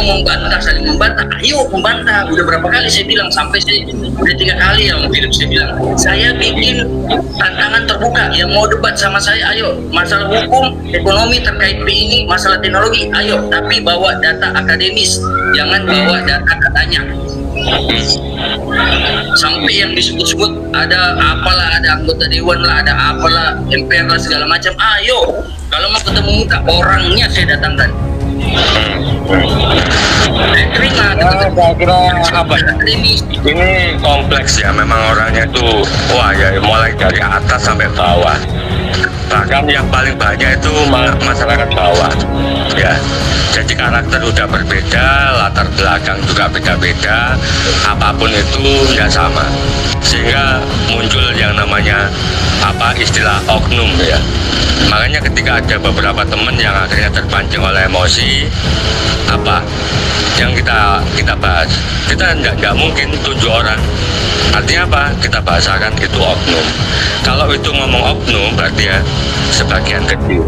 membantah, saling membantah, ayo membantah. Udah berapa kali saya bilang, sampai saya udah 3 kali yang film saya bilang, saya bikin tantangan terbuka, yang mau debat sama saya, ayo. Masalah hukum, ekonomi terkait ini, masalah teknologi, ayo. Tapi bawa data akademis, jangan bawa data katanya. Sampai yang disebut-sebut ada apalah, ada anggota dewan lah, ada apalah, MPR lah, segala macam, ayo. Kalau mau ketemu muka, orangnya saya datangkan. Saya terima. Saya kira apa ya? Ini kompleks ya, memang orangnya itu, wah ya, mulai dari atas sampai bawah. Bahkan yang paling banyak itu masyarakat bawah, ya. Jadi karakter udah berbeda, latar belakang juga beda-beda, apapun itu ya sama. Sehingga muncul yang namanya istilah oknum ya. Makanya ketika ada beberapa teman yang akhirnya terpancing oleh emosi, yang kita bahas, kita nggak mungkin tunjuk orang. Artinya apa? Kita bahasakan itu oknum. Kalau itu ngomong oknum, berarti ya sebagian kecil.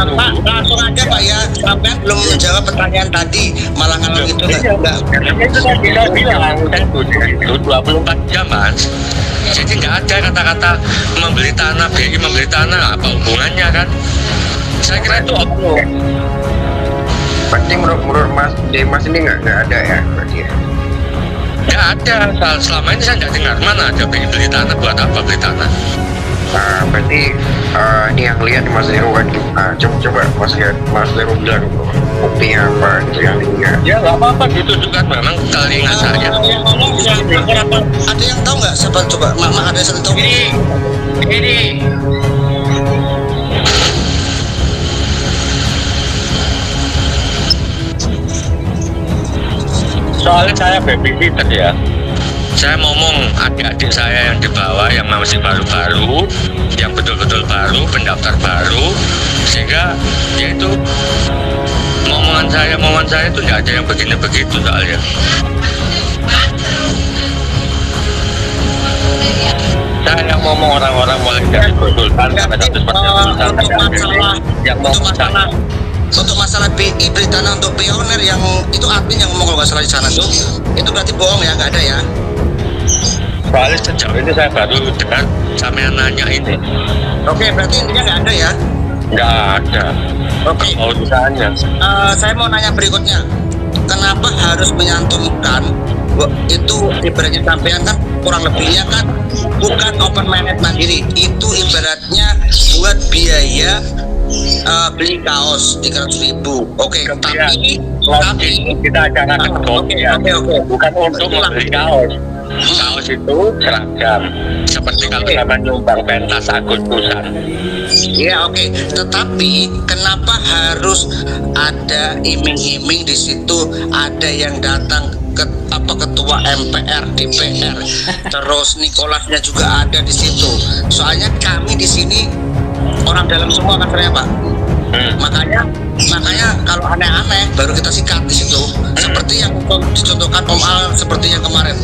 Pak, langsung aja Pak ya, sampai belum menjawab pertanyaan tadi, malah ngalor itu enggak. Itu saya bilang, itu 24 jam Mas. Jadi nggak ada kata-kata membeli tanah, BI membeli tanah, apa hubungannya kan? Saya kira itu oknum. Berarti menurut Mas ini nggak ada ya berarti ya? Nggak ada, selama ini saya nggak dengar mana ada BI beli tanah, buat apa beli tanah. Berarti ini yang lihat Mas Zero kan, coba Mas Zero bilang buktinya apa gitu yang lihat. Ya nggak apa-apa ditunjukkan, memang telinga saya. Yang ngomong ada yang tahu nggak? Siapa coba? Mama ada yang tahu? Ini. Soalnya saya babysitter ya. Saya ngomong adik-adik saya yang di bawah, yang masih baru-baru, yang betul-betul baru, pendaftar baru, sehingga ya itu omongan saya itu nggak ada yang begini-begitu soalnya. Saya yang ngomong orang-orang mulai dari konsultan sampai untuk masalah BI beli tanah untuk pioner, yang itu admin yang ngomong kalau nggak salah di sana tuh, itu berarti bohong ya, nggak ada ya? Soalnya sejauh ini saya baru dengar sampai nanya ini. Oke, berarti intinya nggak ada ya? Nggak ada. Oke. Urusannya. Saya mau nanya berikutnya, kenapa harus menyantumkan itu ibaratnya sampean kan kurang lebihnya kan bukan open minded mandiri, itu ibaratnya buat biaya beli kaos 300.000. Oke, tapi kita acara oke, bukan untuk membeli kaos. Kaos itu seragam, seperti kalau sama nyumbang pentas Agustusan. Iya, oke. Tetapi kenapa harus ada iming-iming di situ? Ada yang datang ketua MPR, DPR, terus Nicholasnya juga ada di situ. Soalnya kami di sini orang dalam semua kadernya Pak. Makanya kalau aneh-aneh baru kita sikat di situ. Seperti yang dicontohkan Om Al seperti yang kemarin.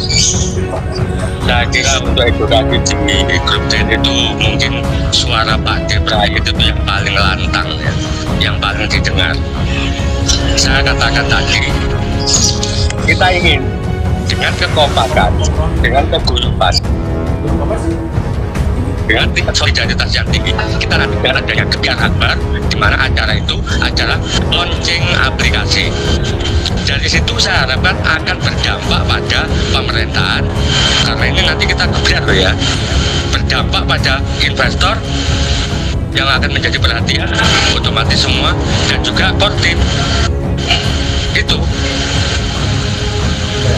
Saya kira untuk edukasi di grup Z itu mungkin suara Pak Debra itu yang paling lantang ya, yang paling didengar. Saya katakan tadi, kita ingin dengan kekompakan, dengan keguyuban, dengan tingkat solidaritas yang tinggi, kita nantikan adanya kegiatan akbar, di mana acara itu adalah launching aplikasi. Dari situ saya harapkan akan berdampak pada pemerintahan, karena ini nanti kita kebiar loh ya, berdampak pada investor yang akan menjadi perhatian otomatis semua, dan juga kortip. Itu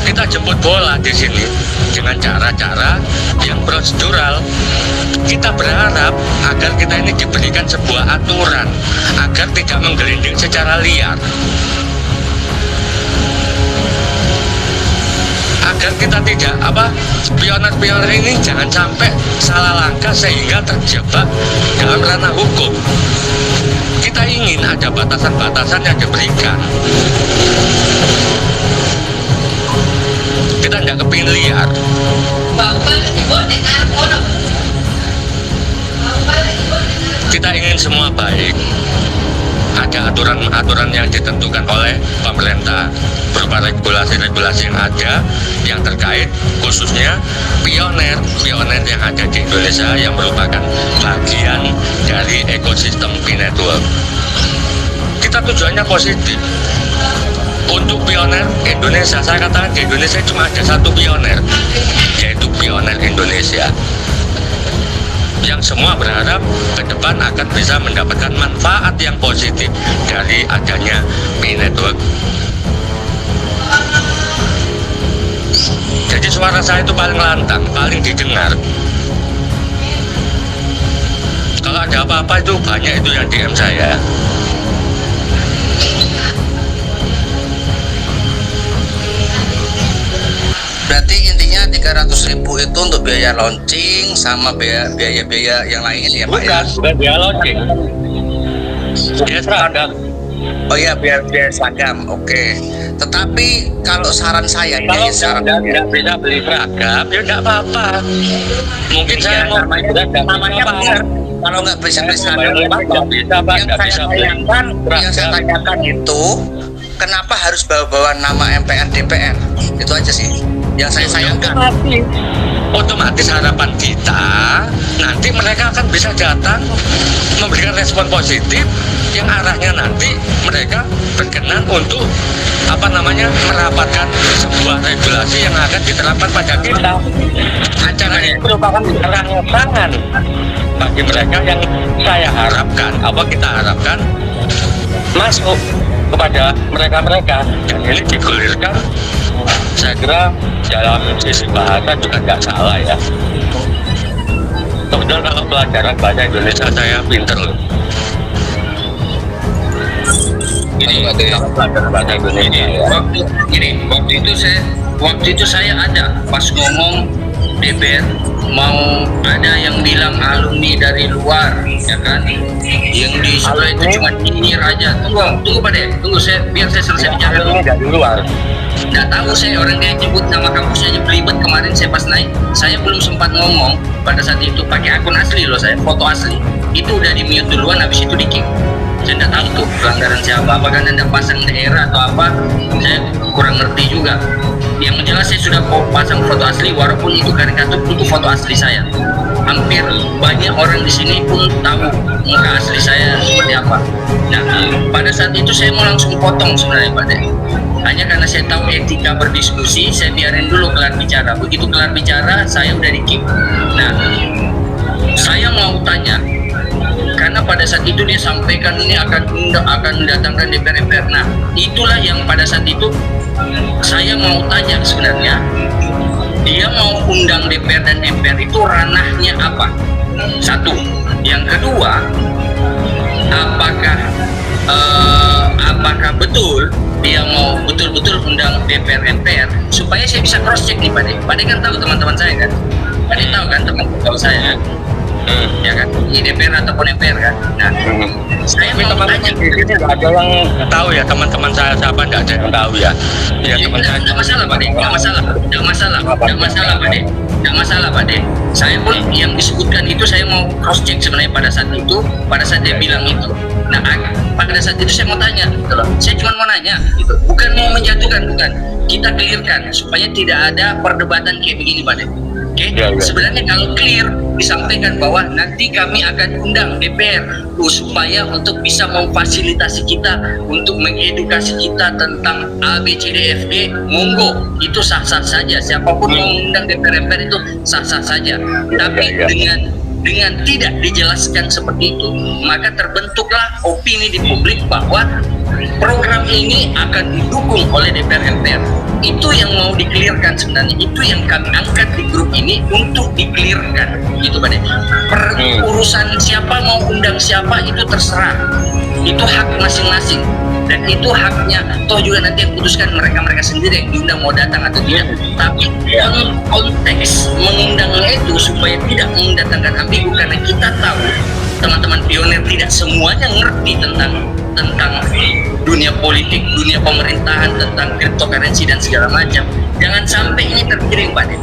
kita jemput bola di sini dengan cara-cara yang prosedural. Kita berharap agar kita ini diberikan sebuah aturan agar tidak menggelinding secara liar, agar kita tidak pioner-pioner ini jangan sampai salah langkah sehingga terjebak dalam ranah hukum. Kita ingin ada batasan-batasan yang diberikan. Kita tidak kepingin liar. Kita ingin semua baik. ada aturan-aturan yang ditentukan oleh pemerintah berupa regulasi-regulasi yang ada yang terkait khususnya pioner yang ada di Indonesia yang merupakan bagian dari ekosistem P-Network. Kita tujuannya positif untuk pioner Indonesia. Saya katakan di Indonesia cuma ada satu pioner, yaitu pioner Indonesia, yang semua berharap ke depan akan bisa mendapatkan manfaat yang positif dari adanya P-Network. Jadi suara saya itu paling lantang, paling didengar. Kalau ada apa-apa itu banyak itu yang DM saya. Berarti intinya 300.000 itu untuk biaya launching sama biaya-biaya yang lain ya Pak ya? Bukan dia launching. Dia seragam. Oh iya, biaya seragam, oke. Tetapi kalau saran saya ini Kalau saran tidak bisa beli seragam, ya nggak apa-apa. Mungkin saya mau namanya benar. Kalau nggak bisa beli seragam, nggak bisa, Pak. Yang saya tanyakan itu kenapa harus bawa-bawa nama MPR DPR? Itu aja sih yang saya sayangkan. Otomatis harapan kita nanti mereka akan bisa datang memberikan respon positif yang arahnya nanti mereka berkenan untuk merapatkan sebuah regulasi yang akan diterapkan pada kita. Acara ini merupakan tangan bagi mereka yang saya harapkan, kita harapkan masuk kepada mereka-mereka, dan ini digulirkan. Saya kira dalam sisi bahasa juga nggak salah ya. Kemudian kalau pelajaran bahasa Indonesia saya pinter loh. Ini kalau pelajaran bahasa Indonesia ya. Waktu itu saya ada pas ngomong DPR mau ada yang bilang alumni dari luar, ya kan? Yang di sekolah itu cuma nyinyir aja. Tunggu Pak De, biar saya selesai bicara dulu. Ini dari luar. Nggak tahu saya orang dia nyebut nama kampusnya aja belibet kemarin saya pas naik. Saya belum sempat ngomong pada saat itu pakai akun asli loh saya, foto asli. Itu udah di mute duluan, habis itu di kick. Saya nggak tahu tuh pelanggaran siapa, apakah anda pasang daerah atau apa, saya kurang ngerti juga. Yang jelas saya sudah pasang foto asli, walaupun itu karikatur, itu foto asli saya. Hampir banyak orang di sini pun tahu muka asli saya seperti apa. Nah, pada saat itu saya mau langsung potong sebenarnya Pak De. Hanya karena saya tahu etika berdiskusi, saya biarin dulu kelar bicara. Begitu kelar bicara, saya udah di-keep. Nah, saya mau tanya, karena pada saat itu dia sampaikan ini akan mendatangkan DPR. Nah, itulah yang pada saat itu saya mau tanya sebenarnya, dia mau undang DPR dan MPR itu ranahnya apa? Satu. Yang kedua, apakah betul dia mau betul-betul undang DPR MPR supaya saya bisa cross check nih Pak De. Pak De kan tahu teman-teman saya kan? Pak De tahu kan teman-teman saya kan? Ya kan, ini DPR ataupun MPR kan. Nah, saya mau tanya, di sini nggak ada yang tahu ya, teman-teman saya siapa nggak ada yang tahu ya. Ya teman saya. Nggak masalah Pak De, nggak masalah Pak De. Saya pun yang disebutkan itu saya mau cross check sebenarnya pada saat itu, pada saat dia bilang itu. Nah, pada saat itu saya mau tanya, saya cuma mau nanya, gitu. Bukan mau menjatuhkan, bukan. Kita clearkan supaya tidak ada perdebatan kayak begini Pak De. Oke, sebenarnya kalau clear disampaikan bahwa nanti kami akan undang DPR supaya untuk bisa memfasilitasi kita untuk mengedukasi kita tentang ABCDFG, monggo itu sah-sah saja. Siapapun mau undang DPR itu sah-sah saja. Tapi dengan tidak dijelaskan seperti itu, maka terbentuklah opini di publik bahwa program ini akan didukung oleh DPR MPR. Itu yang mau dikelirkan sebenarnya, itu yang kami angkat di grup ini untuk dikelirkan, gitu Pak De. Urusan siapa mau undang siapa itu terserah, itu hak masing-masing, dan itu haknya toh juga nanti yang putuskan mereka sendiri yang diundang mau datang atau tidak. Tapi konteks mengundangnya itu supaya tidak mendatangkan ambigu, karena kita tahu teman-teman pionir tidak semuanya ngerti tentang dunia politik, dunia pemerintahan, tentang cryptocurrency dan segala macam. Jangan sampai ini tergiring Pak De.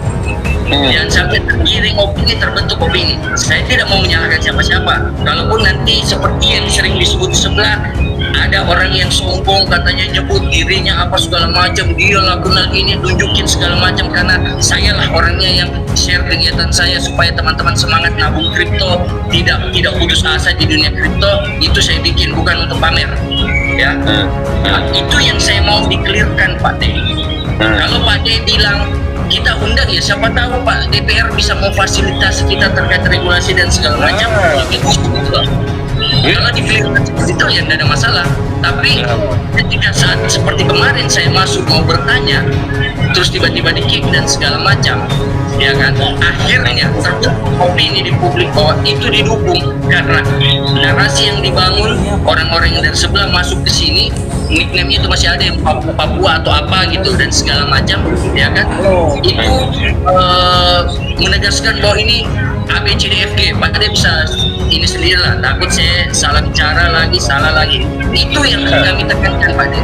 Jangan sampai tergiring opini, terbentuk opini. Saya tidak mau menyalahkan siapa-siapa. Kalaupun nanti seperti yang sering disebut sebelah ada orang yang sombong katanya nyebut dirinya apa segala macam, dia lakukan ini, tunjukin segala macam, karena saya lah orangnya yang share kegiatan saya supaya teman-teman semangat nabung kripto, tidak putus asa di dunia kripto. Itu saya bikin bukan untuk pamer, ya. Nah, itu yang saya mau dikelirkan Pak D. Kalau Pak D bilang kita undang, ya siapa tahu Pak DPR bisa memfasilitasi kita terkait regulasi dan segala macam. Kalau dipilihkan seperti itu ya tidak ada masalah. Tapi ketika saat seperti kemarin saya masuk mau bertanya, terus tiba-tiba di-kick dan segala macam, ya kan, akhirnya terbentuk opini di publik bahwa itu didukung karena narasi yang dibangun orang-orang yang dari sebelah masuk ke sini, nickname-nya itu masih ada yang Papua atau apa gitu dan segala macam, ya kan. Itu menegaskan bahwa ini ABCDFG, Pak D bisa ini sendiri lah, takut saya salah bicara lagi, salah lagi. Itu yang kami tekankan Pak D.